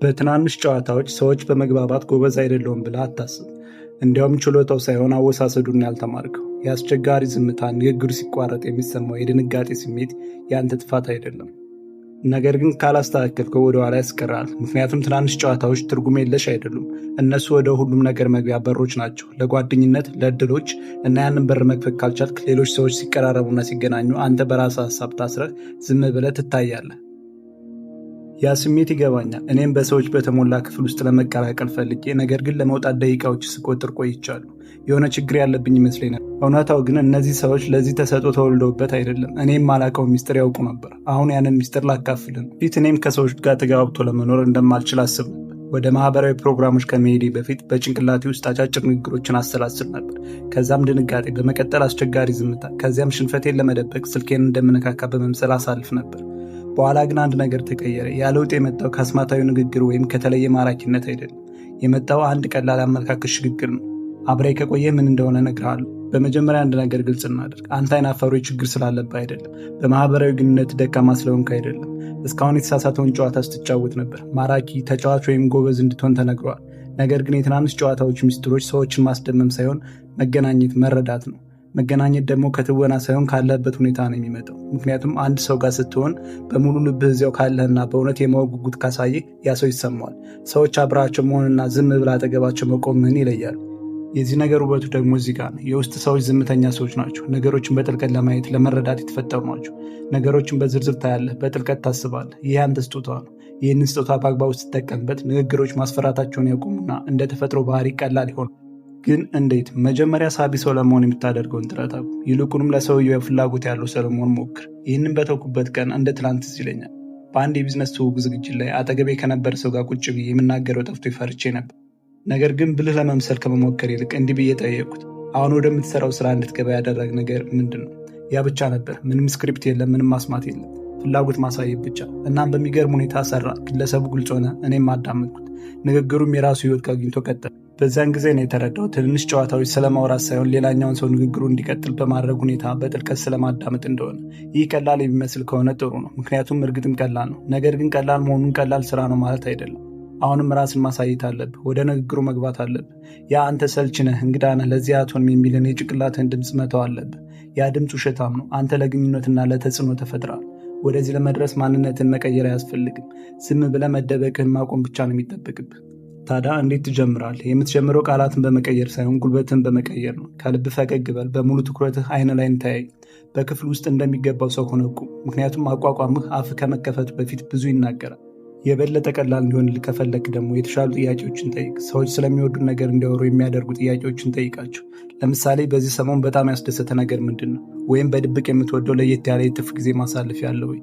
በትናንሽ ጨዋታዎች ሰዎች በመግባባት ጎበዝ አይደለሁም ብለህ አታስብ። እንዲያውም ችሎታው ሳይሆን አወሳሰዱን ያልተማርከው። የአስቸጋሪ ዝምታ፣ ንግግሩ ሲቋረጥ የሚሰማው የድንጋጤ ስሜት የአንተ ጥፋት አይደለም። ነገር ግን ካላስተካከልከው ወደ ኋላ ያስቀራል። ምክንያቱም ትናንሽ ጨዋታዎች ትርጉም የለሽ አይደሉም። እነሱ ወደ ሁሉም ነገር መግቢያ በሮች ናቸው፣ ለጓደኝነት፣ ለእድሎች እና ያንን በር መክፈት ካልቻልክ ሌሎች ሰዎች ሲቀራረቡና ሲገናኙ አንተ በራስህ ሀሳብ ታስረህ ዝም ብለህ ትታያለህ። ያ ስሜት ይገባኛል። እኔም በሰዎች በተሞላ ክፍል ውስጥ ለመቀላቀል ፈልጌ፣ ነገር ግን ለመውጣት ደቂቃዎች ስቆጥር ቆይቻለሁ። የሆነ ችግር ያለብኝ ይመስለኝ ነበር። እውነታው ግን እነዚህ ሰዎች ለዚህ ተሰጥኦ ተወልደውበት አይደለም። እኔም ማላውቀው ሚስጥር ያውቁ ነበር። አሁን ያንን ሚስጥር ላካፍልን። ፊት እኔም ከሰዎች ጋር ተጋብቶ ለመኖር እንደማልችል አስብ ነበር። ወደ ማህበራዊ ፕሮግራሞች ከመሄዴ በፊት በጭንቅላቴ ውስጥ አጫጭር ንግግሮችን አሰላስል ነበር። ከዛም ድንጋጤ፣ በመቀጠል አስቸጋሪ ዝምታ፣ ከዚያም ሽንፈቴን ለመደበቅ ስልኬን እንደምነካካ በመምሰል አሳልፍ ነበር። በኋላ ግን አንድ ነገር ተቀየረ። ያ ለውጥ የመጣው ከአስማታዊ ንግግር ወይም ከተለየ ማራኪነት አይደለም። የመጣው አንድ ቀላል አመለካከት ሽግግር ነው። አብራይ ከቆየ ምን እንደሆነ እነግርሃለሁ። በመጀመሪያ አንድ ነገር ግልጽ እናደርግ። አንተ አይናፋሩ ችግር ስላለብህ አይደለም። በማህበራዊ ግንኙነት ደካማ ስለሆንክ አይደለም። እስካሁን የተሳሳተውን ጨዋታ ስትጫወት ነበር። ማራኪ ተጫዋች ወይም ጎበዝ እንድትሆን ተነግረዋል። ነገር ግን የትናንሽ ጨዋታዎች ሚስጥሮች ሰዎችን ማስደመም ሳይሆን መገናኘት፣ መረዳት ነው። መገናኘት ደግሞ ከትወና ሳይሆን ካለበት ሁኔታ ነው የሚመጣው። ምክንያቱም አንድ ሰው ጋር ስትሆን በሙሉ ልብህ እዚያው ካለህና በእውነት የማወቅ ጉጉት ካሳየህ ያ ሰው ይሰማዋል። ሰዎች አብራቸው መሆንና ዝም ብላ አጠገባቸው መቆምህን ይለያሉ። የዚህ ነገር ውበቱ ደግሞ እዚህ ጋር ነው። የውስጥ ሰዎች ዝምተኛ ሰዎች ናቸው። ነገሮችን በጥልቀት ለማየት ለመረዳት የተፈጠሩ ናቸው። ነገሮችን በዝርዝር ታያለህ፣ በጥልቀት ታስባለህ። ይህ አንተ ስጦታ ነው። ይህንን ስጦታ በአግባቡ ስትጠቀምበት ንግግሮች ማስፈራታቸውን ያቆሙና እንደ ተፈጥሮ ባህሪ ቀላል ይሆናል። ግን እንዴት? መጀመሪያ ሳቢ ሰው ለመሆን የምታደርገውን ጥረት አቁም። ይልቁንም ለሰውየው ፍላጎት ያለው ሰው ለመሆን ሞክር። ይህንን በተውኩበት ቀን እንደ ትናንት ትዝ ይለኛል። በአንድ የቢዝነስ ትውውቅ ዝግጅት ላይ አጠገቤ ከነበረ ሰው ጋር ቁጭ ብዬ የምናገረው ጠፍቶ ፈርቼ ነበር። ነገር ግን ብልህ ለመምሰል ከመሞከር ይልቅ እንዲህ ብዬ ጠየቅኩት፣ አሁን ወደምትሰራው ስራ እንድትገባ ያደረግ ነገር ምንድን ነው? ያ ብቻ ነበር። ምንም ስክሪፕት የለም፣ ምንም ማስማት የለም፣ ፍላጎት ማሳየት ብቻ። እናም በሚገርም ሁኔታ ሰራ። ግለሰቡ ግልጽ ሆነ፣ እኔም አዳመጥኩት። ንግግሩም የራሱ ህይወት አግኝቶ ቀጠለ። በዚያን ጊዜ ነው የተረዳው ትንንሽ ጨዋታዎች ስለማውራት ሳይሆን ሌላኛውን ሰው ንግግሩ እንዲቀጥል በማድረግ ሁኔታ በጥልቀት ስለማዳመጥ እንደሆነ። ይህ ቀላል የሚመስል ከሆነ ጥሩ ነው፣ ምክንያቱም እርግጥም ቀላል ነው። ነገር ግን ቀላል መሆኑን ቀላል ስራ ነው ማለት አይደለም። አሁንም ራስን ማሳየት አለብህ። ወደ ንግግሩ መግባት አለብህ። ያ አንተ ሰልች ነህ፣ እንግዳ ነህ፣ ለዚህ አትሆንም የሚልን የጭንቅላትህን ድምፅ መተው አለብህ። ያ ድምፅ ውሸታም ነው። አንተ ለግንኙነትና ለተጽዕኖ ተፈጥረሃል። ወደዚህ ለመድረስ ማንነትን መቀየር አያስፈልግም። ዝም ብለህ መደበቅህን ማቆም ብቻ ነው የሚጠበቅብህ። ታዲያ እንዴት ትጀምራለህ? የምትጀምረው ቃላትን በመቀየር ሳይሆን ጉልበትን በመቀየር ነው። ከልብ ፈገግ በል። በሙሉ ትኩረትህ አይን ላይ ተያይ። በክፍል ውስጥ እንደሚገባው ሰው ሆነ ቁም። ምክንያቱም አቋቋምህ አፍህ ከመከፈቱ በፊት ብዙ ይናገራል። የበለጠ ቀላል እንዲሆን ከፈለክ ደግሞ የተሻሉ ጥያቄዎችን ጠይቅ። ሰዎች ስለሚወዱ ነገር እንዲያወሩ የሚያደርጉ ጥያቄዎችን ጠይቃቸው። ለምሳሌ በዚህ ሰሞን በጣም ያስደሰተ ነገር ምንድን ነው? ወይም በድብቅ የምትወደው ለየት ያለ የትርፍ ጊዜ ማሳለፍ ያለው ወይ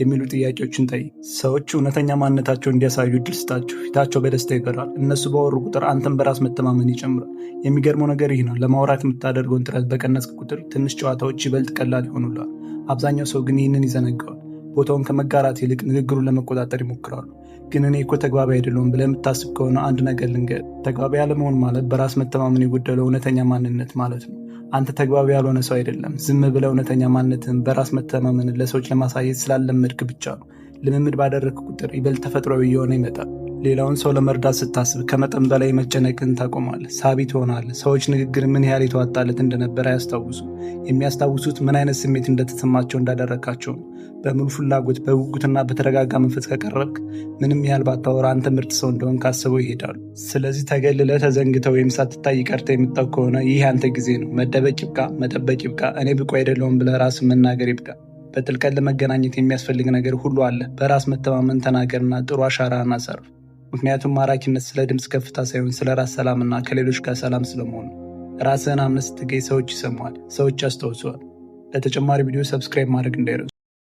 የሚሉ ጥያቄዎችን ጠይቅ። ሰዎች እውነተኛ ማንነታቸውን እንዲያሳዩ እድል ስጣቸው። ፊታቸው በደስታ ይበራል። እነሱ ባወሩ ቁጥር አንተም በራስ መተማመን ይጨምራል። የሚገርመው ነገር ይህ ነው። ለማውራት የምታደርገውን ጥረት በቀነስክ ቁጥር ትንሽ ጨዋታዎች ይበልጥ ቀላል ይሆኑላል። አብዛኛው ሰው ግን ይህንን ይዘነጋዋል። ቦታውን ከመጋራት ይልቅ ንግግሩን ለመቆጣጠር ይሞክራሉ። ግን እኔ እኮ ተግባቢ አይደለሁም ብለህ የምታስብ ከሆነ አንድ ነገር ልንገር። ተግባቢ ያለመሆን ማለት በራስ መተማመን የጎደለው እውነተኛ ማንነት ማለት ነው። አንተ ተግባቢ ያልሆነ ሰው አይደለም። ዝም ብለህ እውነተኛ ማንነትን በራስ መተማመንን ለሰዎች ለማሳየት ስላለመድክ ብቻ ነው። ልምምድ ባደረግክ ቁጥር ይበልጥ ተፈጥሯዊ እየሆነ ይመጣል። ሌላውን ሰው ለመርዳት ስታስብ ከመጠን በላይ መጨነቅን ታቆማለህ። ሳቢ ትሆናለህ። ሰዎች ንግግር ምን ያህል የተዋጣለት እንደነበረ አያስታውሱም። የሚያስታውሱት ምን አይነት ስሜት እንደተሰማቸው እንዳደረካቸው ነው። በሙሉ ፍላጎት፣ በጉጉትና በተረጋጋ መንፈስ ከቀረብክ ምንም ያህል ባታወራ አንተ ምርጥ ሰው እንደሆን ካስበው ይሄዳሉ። ስለዚህ ተገልለህ ተዘንግተህ ወይም ሳትታይ ቀርተህ የምታውቅ ከሆነ ይህ አንተ ጊዜ ነው። መደበቅ ይብቃ፣ መጠበቅ ይብቃ። እኔ ብቁ አይደለሁም ብለህ ራስን መናገር ይብቃ። በጥልቀት ለመገናኘት የሚያስፈልግ ነገር ሁሉ አለ። በራስ መተማመን ተናገርና ጥሩ አሻራህን አሳርፍ። ምክንያቱም ማራኪነት ስለ ድምፅ ከፍታ ሳይሆን ስለ ራስ ሰላምና ከሌሎች ጋር ሰላም ስለመሆኑ። ራስህን አምነህ ስትገኝ ሰዎች ይሰማዋል፣ ሰዎች ያስታውሰዋል። ለተጨማሪ ቪዲዮ ሰብስክራይብ ማድረግ እንዳይረሱ።